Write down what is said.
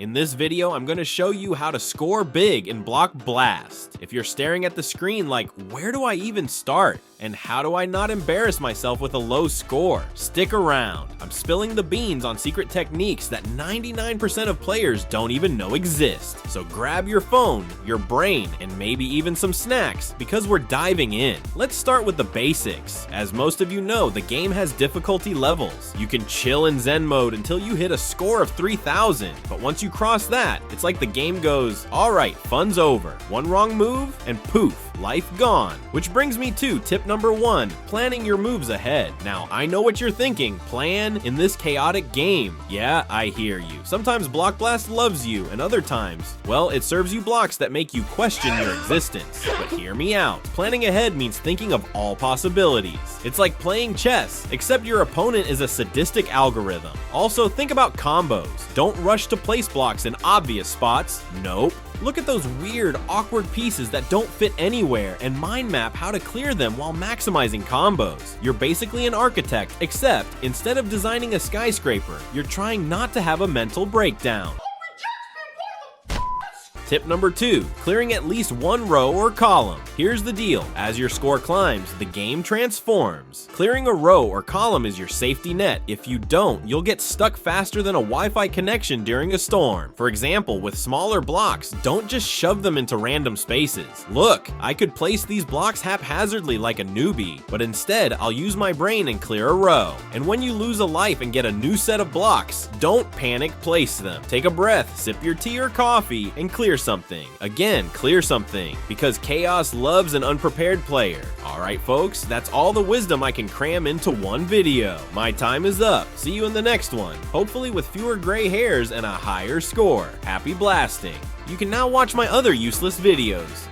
In this video, I'm gonna show you how to score big in Block Blast. If you're staring at the screen like, where do I even start? And how do I not embarrass myself with a low score? Stick around. I'm spilling the beans on secret techniques that 99% of players don't even know exist. So grab your phone, your brain, and maybe even some snacks, because we're diving in. Let's start with the basics. As most of you know, the game has difficulty levels. You can chill in Zen mode until you hit a score of 3,000, but once you cross that, it's like the game goes, alright, fun's over. One wrong move, and poof, life gone. Which brings me to tip number 1, planning your moves ahead. Now, I know what you're thinking, plan in this chaotic game. Yeah, I hear you. Sometimes Block Blast loves you, and other times, well, it serves you blocks that make you question your existence. But hear me out. Planning ahead means thinking of all possibilities. It's like playing chess, except your opponent is a sadistic algorithm. Also, think about combos. Don't rush to place blocks in obvious spots. Nope. Look at those weird, awkward pieces that don't fit anywhere and mind map how to clear them while maximizing combos. You're basically an architect, except instead of designing a skyscraper, you're trying not to have a mental breakdown. Tip number 2, clearing at least one row or column. Here's the deal, as your score climbs, the game transforms. Clearing a row or column is your safety net. If you don't, you'll get stuck faster than a Wi-Fi connection during a storm. For example, with smaller blocks, don't just shove them into random spaces. Look, I could place these blocks haphazardly like a newbie, but instead, I'll use my brain and clear a row. And when you lose a life and get a new set of blocks, don't panic place them. Take a breath, sip your tea or coffee, and clear something. Again, clear something, because chaos loves an unprepared player. Alright folks, that's all the wisdom I can cram into one video. My time is up. See you in the next one, hopefully with fewer gray hairs and a higher score. Happy blasting! You can now watch my other useless videos.